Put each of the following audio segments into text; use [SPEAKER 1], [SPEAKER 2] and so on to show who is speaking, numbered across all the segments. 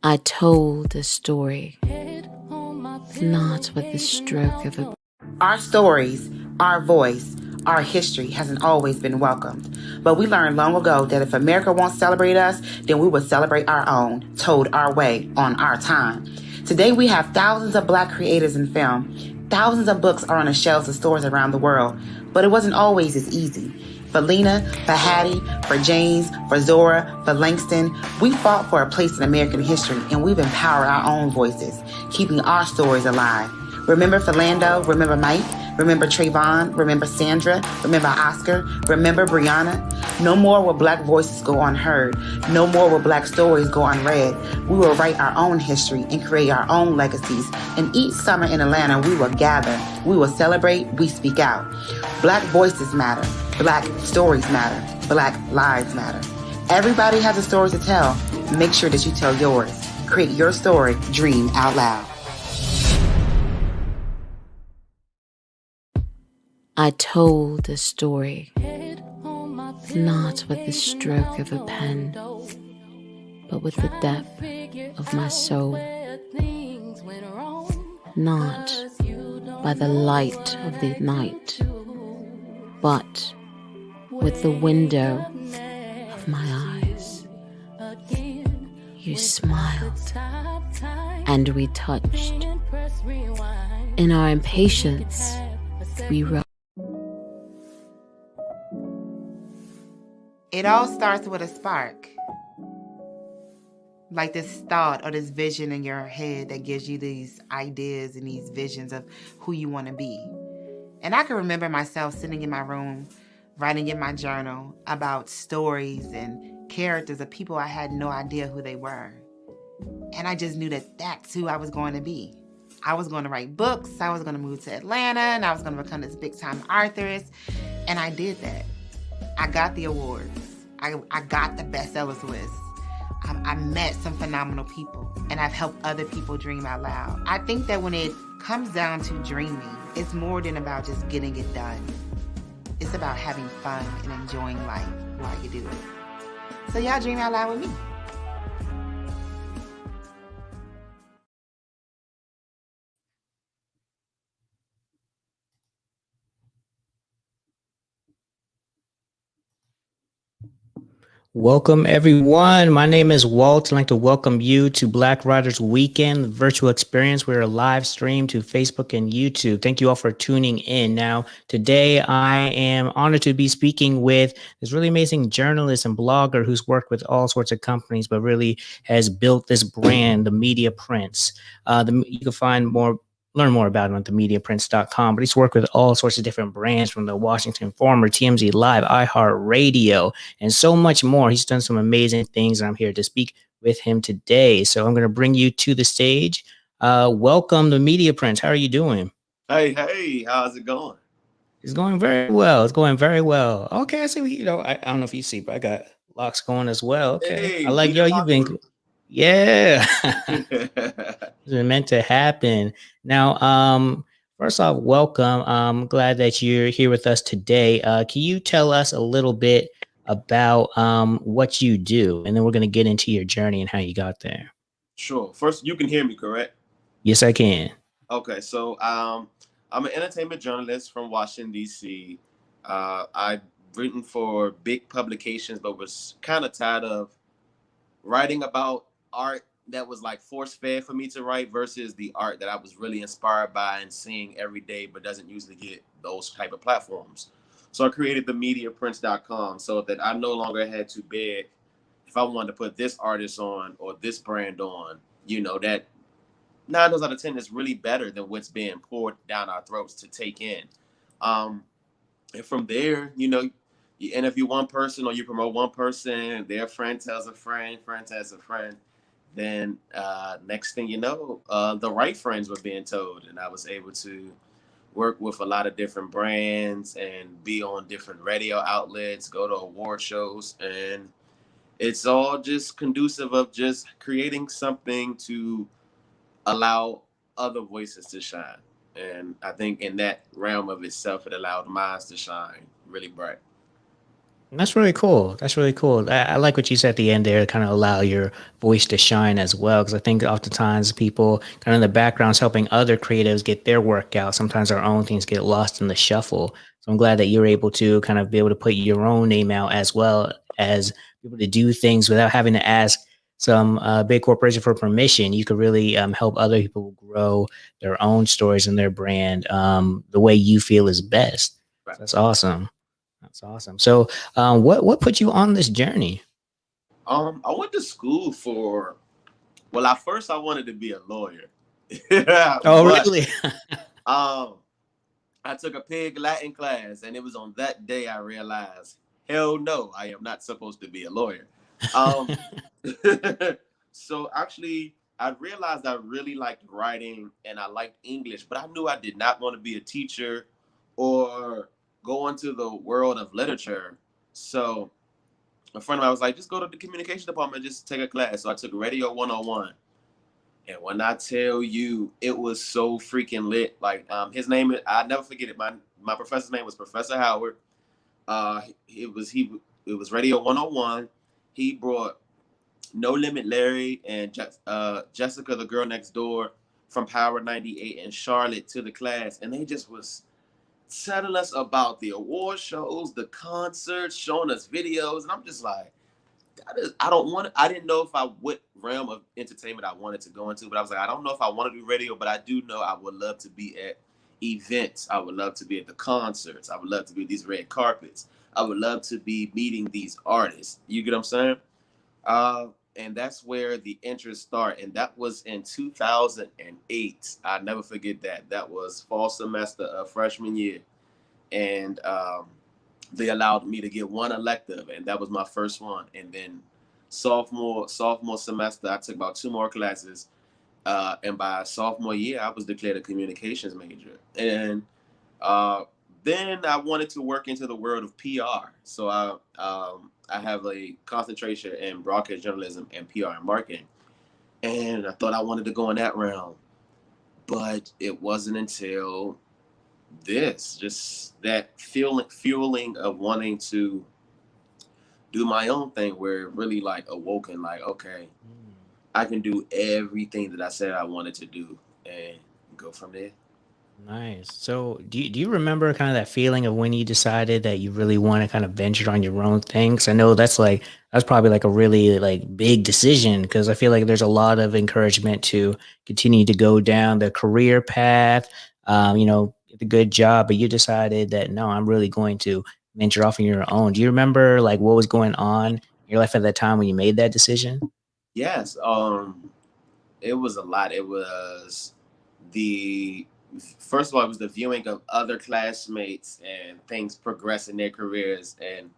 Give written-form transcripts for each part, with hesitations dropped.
[SPEAKER 1] I told a story, not with the stroke of a...
[SPEAKER 2] Our stories, our voice, our history hasn't always been welcomed. But we learned long ago that if America won't celebrate us, then we will celebrate our own, told our way, on our time. Today we have thousands of Black creators in film. Thousands of books are on the shelves of stores around the world. But it wasn't always as easy. For Lena, for Hattie, for James, for Zora, for Langston, we fought for a place in American history, and we've empowered our own voices, keeping our stories alive. Remember Philando, remember Mike, remember Trayvon, remember Sandra, remember Oscar, remember Brianna. No more will Black voices go unheard. No more will Black stories go unread. We will write our own history and create our own legacies. And each summer in Atlanta, we will gather. We will celebrate. We speak out. Black voices matter. Black stories matter. Black lives matter. Everybody has a story to tell. Make sure that you tell yours. Create your story. Dream out loud.
[SPEAKER 1] I told a story, not with the stroke of a pen, but with the depth of my soul. Not by the light of the night, but with the window of my eyes. You smiled, and we touched. In our impatience, we wrote.
[SPEAKER 2] It all starts with a spark. Like this thought or this vision in your head that gives you these ideas and these visions of who you want to be. And I can remember myself sitting in my room, writing in my journal about stories and characters of people I had no idea who they were. And I just knew that that's who I was going to be. I was going to write books, I was going to move to Atlanta, and I was going to become this big-time authoress. And I did that. I got the awards. I got the bestsellers list. I met some phenomenal people, and I've helped other people dream out loud. I think that when it comes down to dreaming, it's more than about just getting it done. It's about having fun and enjoying life while you do it. So y'all dream out loud with me.
[SPEAKER 3] Welcome, everyone. My name is Walt. I'd like to welcome you to Black Writers Weekend virtual experience. We're live stream to Facebook and YouTube. Thank you all for tuning in. Now, today I am honored to be speaking with this really amazing journalist and blogger who's worked with all sorts of companies, but really has built this brand, the Media Prince. You can learn more about him at themediaprince.com, but he's worked with all sorts of different brands from the Washington Informer, TMZ Live, iHeartRadio, and so much more. He's done some amazing things, and I'm here to speak with him today. So I'm going to bring you to the stage. Welcome to Media Prince. How are you doing?
[SPEAKER 4] Hey, how's it going?
[SPEAKER 3] It's going very well. It's going very well. Okay, I see. I don't know if you see, but I got locks going as well. Okay,
[SPEAKER 4] Hey,
[SPEAKER 3] I like you've been. Yeah, it's been meant to happen. Now, first off, welcome. I'm glad that you're here with us today. Can you tell us a little bit about what you do, and then we're going to get into your journey and how you got there?
[SPEAKER 4] Sure. First, you can hear me, correct?
[SPEAKER 3] Yes, I can.
[SPEAKER 4] Okay, so I'm an entertainment journalist from Washington, D.C. I've written for big publications, but was kind of tired of writing about art that was like force fed for me to write versus the art that I was really inspired by and seeing every day, but doesn't usually get those type of platforms. So I created the MediaPrince.com so that I no longer had to beg if I wanted to put this artist on or this brand on, that 9 times out of 10 is really better than what's being poured down our throats to take in. And from there, you interview one person or you promote one person, their friend tells a friend tells a friend. Then next thing you know, the right friends were being told, and I was able to work with a lot of different brands and be on different radio outlets, go to award shows, and it's all just conducive of just creating something to allow other voices to shine. And I think in that realm of itself, it allowed mine to shine really bright.
[SPEAKER 3] That's really cool. That's really cool. I like what you said at the end there to kind of allow your voice to shine as well. Because I think oftentimes people kind of in the backgrounds helping other creatives get their work out. Sometimes our own things get lost in the shuffle. So I'm glad that you're able to kind of be able to put your own name out as well as be able to do things without having to ask some big corporation for permission. You could really help other people grow their own stories and their brand the way you feel is best.
[SPEAKER 4] Right.
[SPEAKER 3] So that's awesome. That's awesome. So, what put you on this journey?
[SPEAKER 4] I went to school for, well, at first I wanted to be a lawyer.
[SPEAKER 3] Oh,
[SPEAKER 4] But
[SPEAKER 3] really?
[SPEAKER 4] um I took a pig Latin class, and it was on that day I realized, hell no, I am not supposed to be a lawyer. Um, so actually, I realized I really liked writing and I liked English, but I knew I did not want to be a teacher or go into the world of literature. So a friend of mine was like, just go to the communication department, just take a class. So I took Radio 101. And when I tell you, it was so freaking lit. Like his name, I never forget it. My professor's name was Professor Howard. It was Radio 101. He brought No Limit Larry and Jessica, the girl next door from Power 98 and Charlotte to the class, and they just was telling us about the award shows, the concerts, showing us videos, and I'm just like, I don't want to, I didn't know if I what realm of entertainment I wanted to go into, but I was like, I don't know if I want to do radio, but I do know I would love to be at events. I would love to be at the concerts. I would love to be at these red carpets. I would love to be meeting these artists. You get what I'm saying? Uh, and that's where the interest start. And that was in 2008. I never forget that. That was fall semester of freshman year. And they allowed me to get one elective, and that was my first one. And then sophomore semester, I took about two more classes, and by sophomore year, I was declared a communications major. And uh, then I wanted to work into the world of PR, so I have a concentration in broadcast journalism and PR and marketing, and I thought I wanted to go in that realm, but it wasn't until this just that fueling of wanting to do my own thing where it really like awoken like, okay, I can do everything that I said I wanted to do and go from there.
[SPEAKER 3] Nice. So, do you remember kind of that feeling of when you decided that you really want to kind of venture on your own thing? 'Cause I know that's probably like a really like big decision because I feel like there's a lot of encouragement to continue to go down the career path, get a good job, but you decided that no, I'm really going to venture off on your own. Do you remember like what was going on in your life at that time when you made that decision?
[SPEAKER 4] Yes, it was a lot. It was the first of all, it was the viewing of other classmates and things progress in their careers and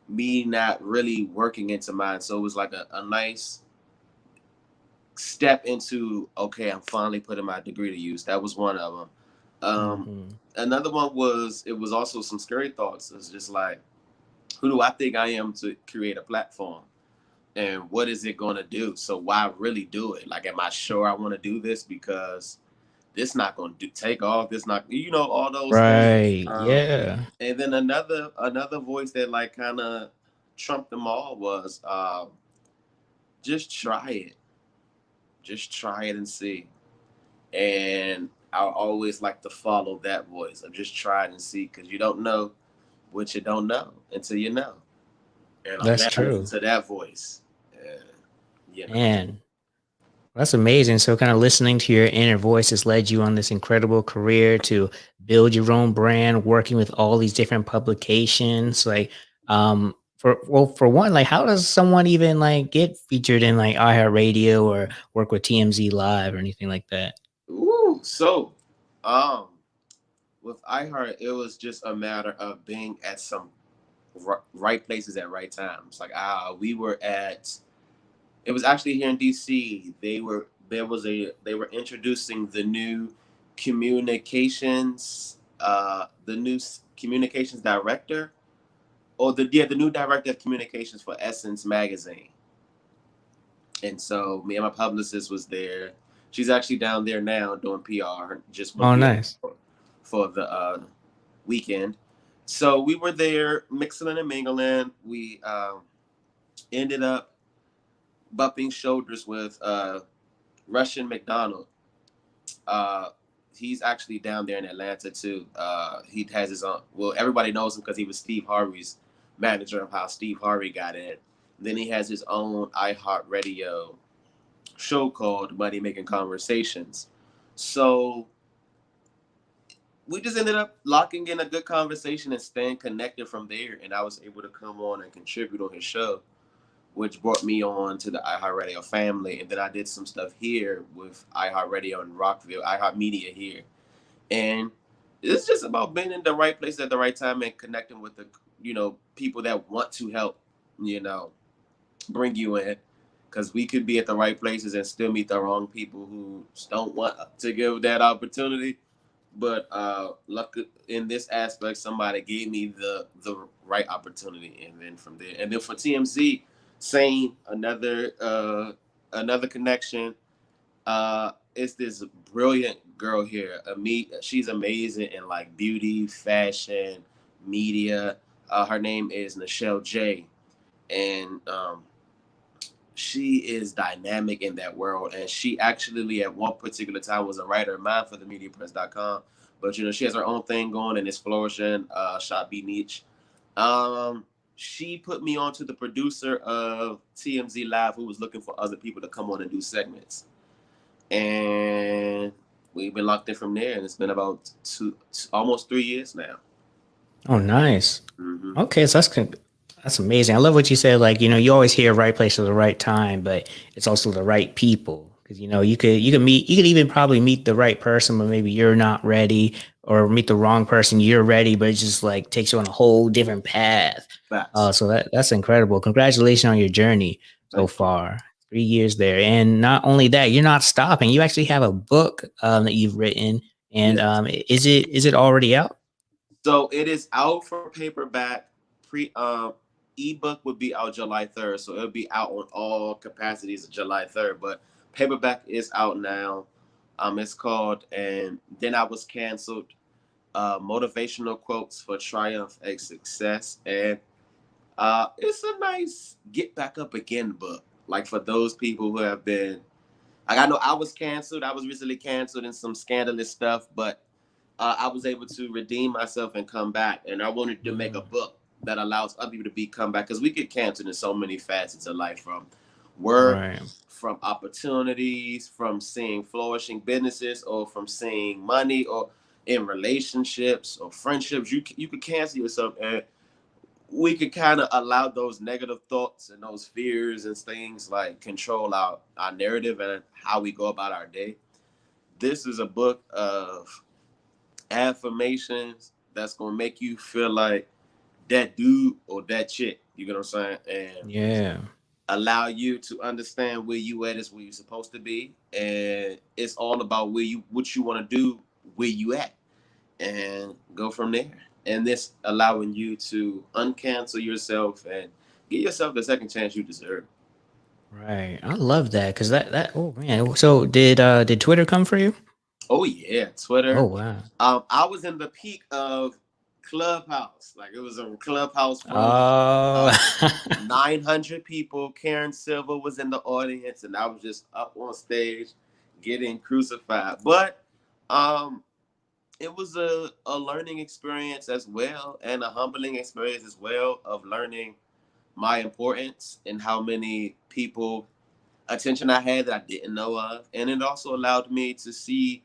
[SPEAKER 4] me not really working into mine. So it was like a nice step into, okay, I'm finally putting my degree to use. That was one of them.
[SPEAKER 3] Hmm.
[SPEAKER 4] Another one was, it was also some scary thoughts. It's just like, who do I think I am to create a platform? And what is it going to do? So why really do it? Like, am I sure I want to do this? Because this not going to take off. This not, all those things.
[SPEAKER 3] Right. Yeah.
[SPEAKER 4] And then another voice that like kind of trumped them all was, just try it. Just try it and see. And I always like to follow that voice of just try it and see, because you don't know what you don't know until you know. And I'm
[SPEAKER 3] That's
[SPEAKER 4] glad I listened
[SPEAKER 3] true.
[SPEAKER 4] to that voice. And, you know.
[SPEAKER 3] Man, that's amazing. So, kind of listening to your inner voice has led you on this incredible career to build your own brand, working with all these different publications. Like, for one, like, how does someone even like get featured in like iHeartRadio or work with TMZ Live or anything like that?
[SPEAKER 4] Ooh, so um, with iHeart, it was just a matter of being at some right places at right times. Like we were at. It was actually here in DC. They were introducing the new communications director, or the new director of communications for Essence magazine. And so me and my publicist was there. She's actually down there now doing PR. Just
[SPEAKER 3] Oh,
[SPEAKER 4] booked me up
[SPEAKER 3] nice.
[SPEAKER 4] for the weekend. So we were there mixing and mingling. We ended up bumping shoulders with Russian McDonald. Uh, he's actually down there in Atlanta too. He has his own. Well, everybody knows him because he was Steve Harvey's manager of how Steve Harvey got in. Then he has his own iHeartRadio show called Money Making Conversations. So we just ended up locking in a good conversation and staying connected from there. And I was able to come on and contribute on his show, which brought me on to the iHeartRadio family. And then I did some stuff here with iHeartRadio in Rockville, iHeartMedia here. And it's just about being in the right place at the right time and connecting with the, people that want to help, bring you in. Because we could be at the right places and still meet the wrong people who don't want to give that opportunity. But luck in this aspect, somebody gave me the right opportunity, and then from there, and then for TMZ, same another connection. It's this brilliant girl here. She's amazing in like beauty, fashion, media. Her name is Nichelle J, and she is dynamic in that world. And she actually at one particular time was a writer of mine for the MediaPress.com. But she has her own thing going and it's flourishing. Shop B Niche. She put me on to the producer of TMZ Live, who was looking for other people to come on and do segments. And we've been locked in from there, and it's been about almost 3 years now.
[SPEAKER 3] Oh, nice.
[SPEAKER 4] Mm-hmm.
[SPEAKER 3] Okay, so that's amazing. I love what you said. Like, you always hear right place at the right time, but it's also the right people. Because you could even probably meet the right person, but maybe you're not ready, or meet the wrong person. You're ready, but it just like takes you on a whole different path. So that's incredible. Congratulations on your journey so far. 3 years there, and not only that, you're not stopping. You actually have a book that you've written, and is it already out?
[SPEAKER 4] So it is out for paperback. Ebook would be out July 3rd, so it'll be out on all capacities of July 3rd. But paperback is out now. It's called "And Then I Was Canceled: Motivational Quotes for Triumph and Success," and it's a nice get back up again book. Like for those people who have been, like I know I was canceled. I was recently canceled in some scandalous stuff, but I was able to redeem myself and come back. And I wanted to make a book that allows other people to come back, because we get canceled in so many facets of life, from work, from opportunities, from seeing flourishing businesses, or from seeing money, or in relationships or friendships. You could cancel yourself, and we could kind of allow those negative thoughts and those fears and things like control our narrative and how we go about our day. This is a book of affirmations that's going to make you feel like that dude or that chick, you know what I'm saying? And allow you to understand where you at is where you're supposed to be. And it's all about what you want to do, where you at, and go from there. And this allowing you to uncancel yourself and give yourself the second chance you deserve.
[SPEAKER 3] Right. I love that, because that oh man. So did Twitter come for you?
[SPEAKER 4] Oh yeah, Twitter.
[SPEAKER 3] Oh wow.
[SPEAKER 4] I was in the peak of Clubhouse. Like it was a Clubhouse room. 900 people. Karen Silver was in the audience, and I was just up on stage getting crucified. But it was a learning experience as well, and a humbling experience as well, of learning my importance and how many people attention I had that I didn't know of. And it also allowed me to see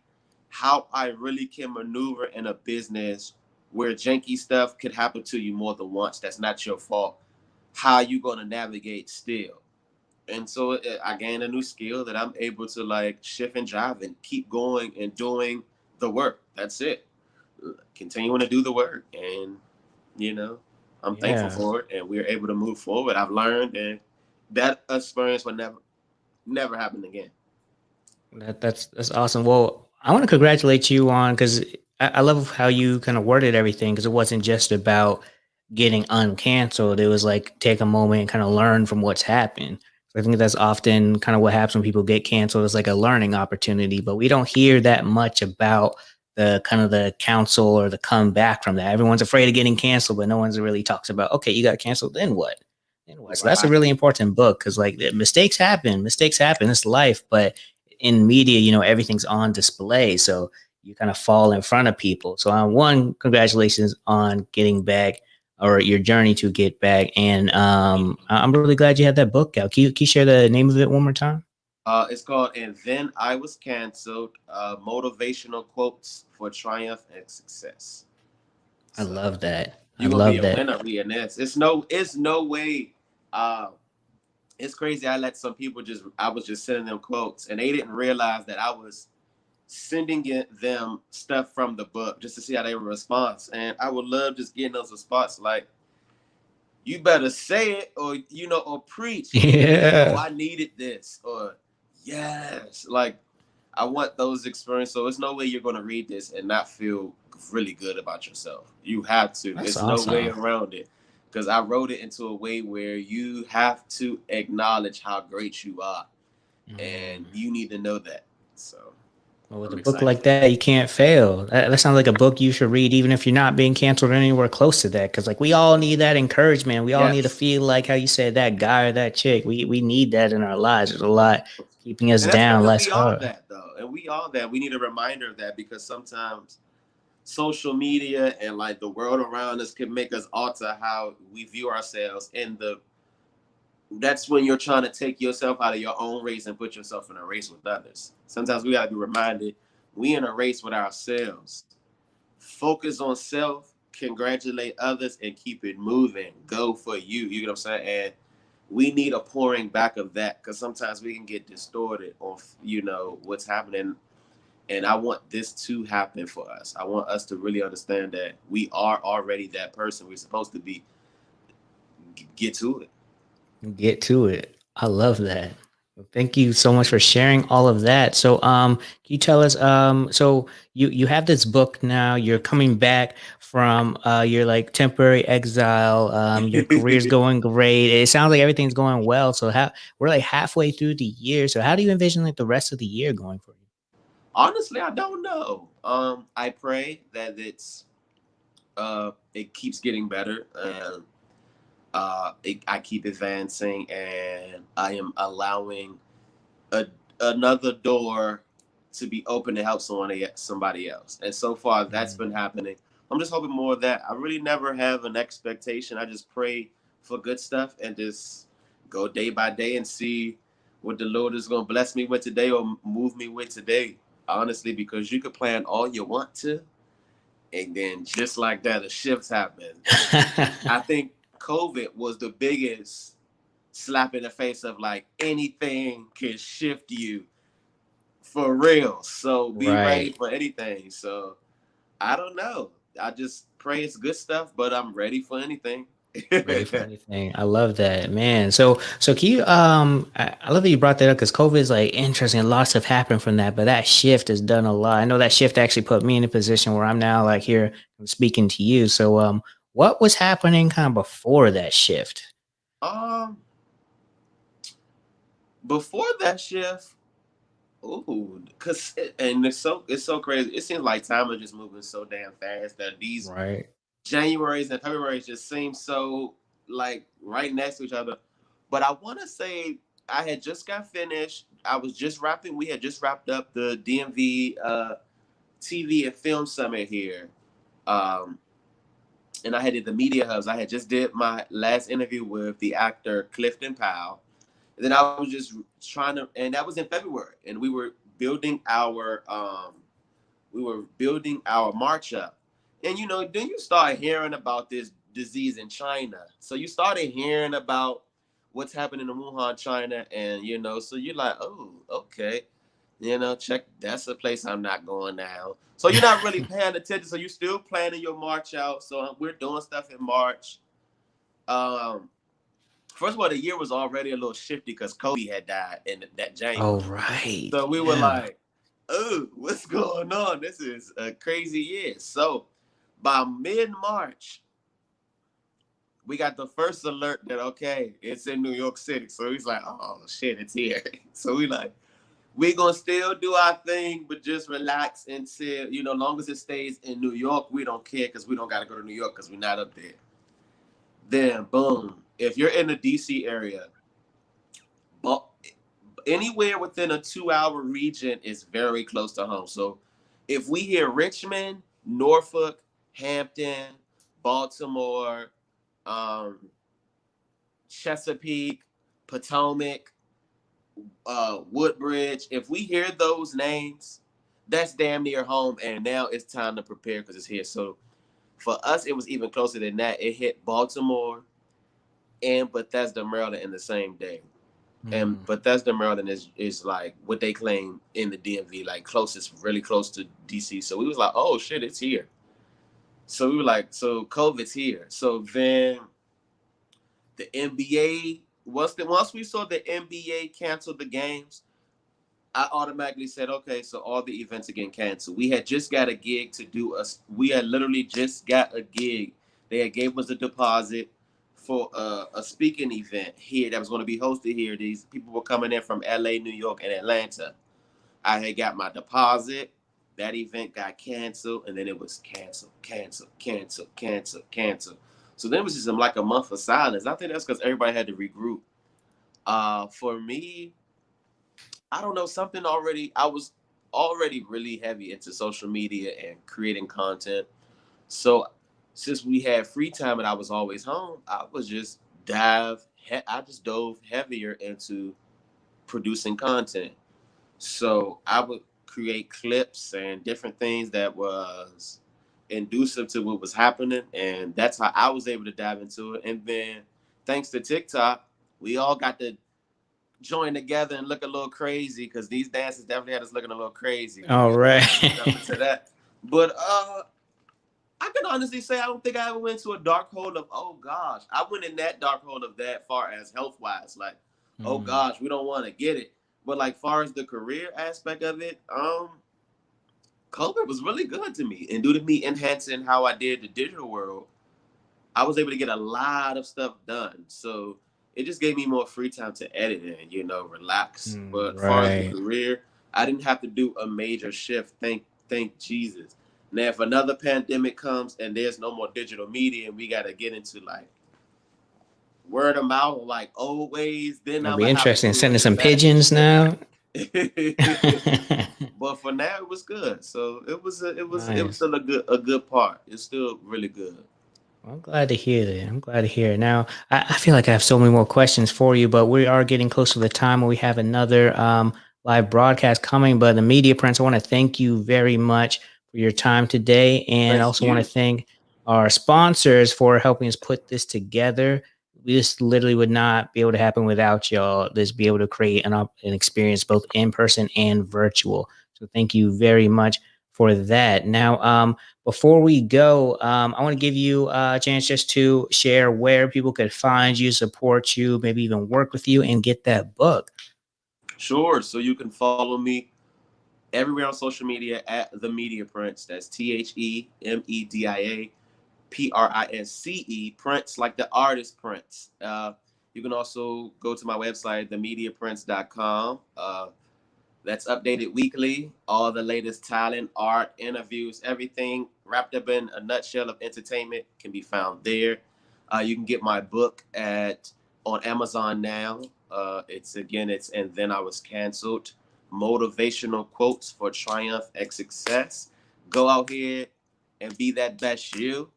[SPEAKER 4] how I really can maneuver in a business where janky stuff could happen to you more than once. That's not your fault. How you going to navigate still? And so I gained a new skill that I'm able to like shift and drive and keep going and doing the work. That's it. Continuing to do the work. And, I'm thankful for it. And we're able to move forward. I've learned, and that experience will never happen again.
[SPEAKER 3] That's awesome. Well, I want to congratulate you on, because I love how you kind of worded everything, because it wasn't just about getting uncanceled. It was like take a moment and kind of learn from what's happened. I think that's often kind of what happens when people get canceled. It's like a learning opportunity, but we don't hear that much about the kind of the counsel or the comeback from that. Everyone's afraid of getting canceled, but no one's really talks about, okay, you got canceled, then what? Then what? So that's a
[SPEAKER 4] Right.
[SPEAKER 3] really important book because like mistakes happen. Mistakes happen. It's life, but in media, you know, everything's on display. So you kind of fall in front of people. So one, congratulations on getting back or your journey to get back. And I'm really glad you had that book out. Can you share the name of it one more time?
[SPEAKER 4] It's called "And Then I Was Canceled: Motivational Quotes for Triumph and Success."
[SPEAKER 3] I
[SPEAKER 4] So
[SPEAKER 3] love that. I
[SPEAKER 4] you're gonna be
[SPEAKER 3] love
[SPEAKER 4] a
[SPEAKER 3] that.
[SPEAKER 4] winner reading this. It's no way. Uh, it's crazy. I let some people I was just sending them quotes, and they didn't realize that I was sending them stuff from the book just to see how they would respond. And I would love just getting those responses like, you better say it, or or preach, oh,
[SPEAKER 3] Yeah.
[SPEAKER 4] I needed this, or yes, like I want those experiences. So there's no way you're going to read this and not feel really good about yourself. You have to.
[SPEAKER 3] That's
[SPEAKER 4] It's no way
[SPEAKER 3] awesome.
[SPEAKER 4] around it, because I wrote it into a way where you have to acknowledge how great you are, and
[SPEAKER 3] Mm.
[SPEAKER 4] you need to know that. So
[SPEAKER 3] Well, with
[SPEAKER 4] I'm
[SPEAKER 3] a book
[SPEAKER 4] excited
[SPEAKER 3] like
[SPEAKER 4] for it.
[SPEAKER 3] that, you can't fail. That sounds like a book you should read, even if you're not being canceled anywhere close to that. Because like we all need that encouragement. We all need to
[SPEAKER 4] Yes.
[SPEAKER 3] feel like how you said that guy or that chick. We need that in our lives. There's a lot keeping us
[SPEAKER 4] And that's
[SPEAKER 3] down.
[SPEAKER 4] because
[SPEAKER 3] Less
[SPEAKER 4] we are
[SPEAKER 3] hard.
[SPEAKER 4] that though. And we are that. We need a reminder of that, because sometimes social media and like the world around us can make us alter how we view ourselves. And that's when you're trying to take yourself out of your own race and put yourself in a race with others. Sometimes we gotta be reminded we in a race with ourselves. Focus on self, congratulate others, and keep it moving. Go for you. You get what I'm saying? And we need a pouring back of that, because sometimes we can get distorted on what's happening. And I want this to happen for us. I want us to really understand that we are already that person we're supposed to be. Get to it.
[SPEAKER 3] Get to it. I love that. Well, thank you so much for sharing all of that. So, can you tell us, so you have this book now, you're coming back from your like temporary exile, your career's going great. It sounds like everything's going well. So how we're like halfway through the year. So how do you envision like the rest of the year going for you?
[SPEAKER 4] Honestly, I don't know. I pray that it keeps getting better, and I keep advancing, and I am allowing a, another door to be open to help somebody else. And so far, that's been
[SPEAKER 3] Mm.
[SPEAKER 4] happening. I'm just hoping more of that. I really never have an expectation. I just pray for good stuff and just go day by day and see what the Lord is going to bless me with today or move me with today. Honestly, because you could plan all you want to, and then just like that, a shift happens. I think COVID was the biggest slap in the face of like anything can shift you for real. So be ready
[SPEAKER 3] Right.
[SPEAKER 4] for anything. So I don't know. I just pray it's good stuff, but I'm ready for anything.
[SPEAKER 3] Ready for anything. I love that, man. So can you I love that you brought that up because COVID is like interesting. Lots have happened from that, but that shift has done a lot. I know that shift actually put me in a position where I'm now like here speaking to you. So what was happening kind of before that shift?
[SPEAKER 4] um, Before that shift, ooh, and it's so crazy. It seems like time is just moving so damn fast that these
[SPEAKER 3] Right.
[SPEAKER 4] Januarys and Februarys just seem so like right next to each other. But I want to say I had just got finished. I was just wrapping. We had just wrapped up the DMV TV and Film Summit here, um, and I had did the media hubs. I had just did my last interview with the actor Clifton Powell. And then I was just trying to, and that was in February, and we were building our march up. And then you start hearing about this disease in China. So you started hearing about what's happening in Wuhan, China, and so you're like, oh, okay. Check, that's a place I'm not going now. So you're not really paying attention. So you're still planning your march out. So we're doing stuff in March. Um, First of all, the year was already a little shifty because Kobe had died in that
[SPEAKER 3] Oh,
[SPEAKER 4] January.
[SPEAKER 3] right.
[SPEAKER 4] So we were
[SPEAKER 3] Yeah.
[SPEAKER 4] like, oh, what's going on? This is a crazy year. So by mid-March, we got the first alert that, okay, it's in New York City. So he's like, oh, shit, it's here. So we like, We gonna still do our thing, but just relax and chill. You know, long as it stays in New York, we don't care because we don't gotta go to New York because we're not up there. Then boom, if you're in the DC area, but anywhere within a 2 hour region is very close to home. So if we hear Richmond, Norfolk, Hampton, Baltimore, um, Chesapeake, Potomac, Woodbridge, if we hear those names, that's damn near home. And now it's time to prepare because it's here. So for us, it was even closer than that. It hit Baltimore and Bethesda, Maryland in the same day. And Bethesda, Maryland is like what they claim in the DMV, like closest, really close to DC. So we was like, oh shit, it's here. So we were like, so COVID's here. So then the NBA, once we saw the NBA cancel the games, I automatically said, okay, so all the events are getting canceled. We had just got a gig to do we had literally just got a gig. They had gave us a deposit for a speaking event here that was going to be hosted here. These people were coming in from LA, New York, and Atlanta. I had got my deposit. That event got canceled, and then it was canceled. So then it was just like a month of silence. I think that's because everybody had to regroup. For me, I don't know, something already, I was already really heavy into social media and creating content. So since we had free time and I was always home, I just dove heavier into producing content. So I would create clips and different things that was inducive to what was happening. And that's how I was able to dive into it. And then thanks to TikTok, we all got to join together and look a little crazy because these dances definitely had us looking a little crazy.
[SPEAKER 3] All right.
[SPEAKER 4] Jump into that. But I can honestly say I don't think I ever went to a dark hole of, oh gosh. I went in that dark hole of that far as health wise, like, oh gosh, we don't want to get it. But like far as the career aspect of it, COVID was really good to me. And due to me enhancing how I did the digital world, I was able to get a lot of stuff done. So it just gave me more free time to edit and, relax. But as far as the career, I didn't have to do a major shift. Thank Jesus. Now, if another pandemic comes and there's no more digital media and we got to get into like word of mouth, like old ways, then
[SPEAKER 3] It'll
[SPEAKER 4] I'm
[SPEAKER 3] be interesting sending some
[SPEAKER 4] back.
[SPEAKER 3] pigeons now.
[SPEAKER 4] But for now, it was good. So it was
[SPEAKER 3] Nice.
[SPEAKER 4] still a good part. It's still really good.
[SPEAKER 3] I'm glad to hear that. I'm glad to hear it. Now, I feel like I have so many more questions for you, but we are getting close to the time where we have another live broadcast coming. But the Media Prince, I want to thank you very much for your time today. And I
[SPEAKER 4] Thank
[SPEAKER 3] also
[SPEAKER 4] you.
[SPEAKER 3] want to thank our sponsors for helping us put this together. This literally would not be able to happen without y'all. This be able to create an experience both in person and virtual. So thank you very much for that. Now, before we go, I want to give you a chance just to share where people could find you, support you, maybe even work with you and get that book.
[SPEAKER 4] Sure. So you can follow me everywhere on social media at The Media Prince. That's TheMediaPrince, Prince, like the artist Prince. You can also go to my website, themediaprince.com. That's updated weekly. All the latest talent, art, interviews, everything wrapped up in a nutshell of entertainment can be found there. You can get my book on Amazon now. It's And Then I Was Canceled. Motivational quotes for triumph and success. Go out here and be that best you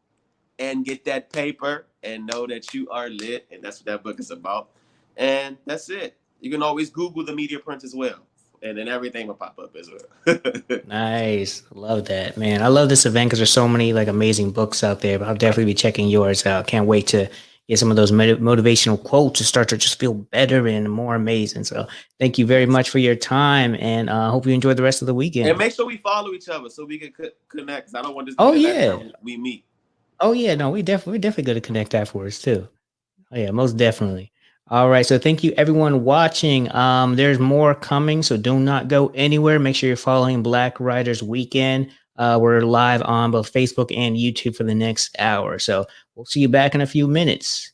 [SPEAKER 4] and get that paper and know that you are lit. And that's what that book is about. And that's it. You can always Google The Media Prince as well. And then everything will pop up as well.
[SPEAKER 3] Nice. Love that, man. I love this event because there's so many like amazing books out there, but I'll definitely be checking yours out. Can't wait to get some of those motivational quotes to start to just feel better and more amazing. So thank you very much for your time and hope you enjoy the rest of the weekend.
[SPEAKER 4] And make sure we follow each other so we can connect. 'Cause I don't want this to
[SPEAKER 3] Oh,
[SPEAKER 4] be the last
[SPEAKER 3] yeah.
[SPEAKER 4] time we meet.
[SPEAKER 3] Oh, yeah. No, we're definitely going to connect afterwards too. Oh, yeah, most definitely. All right. So thank you everyone watching. There's more coming, so do not go anywhere. Make sure you're following Black Writers Weekend. We're live on both Facebook and YouTube for the next hour. So we'll see you back in a few minutes.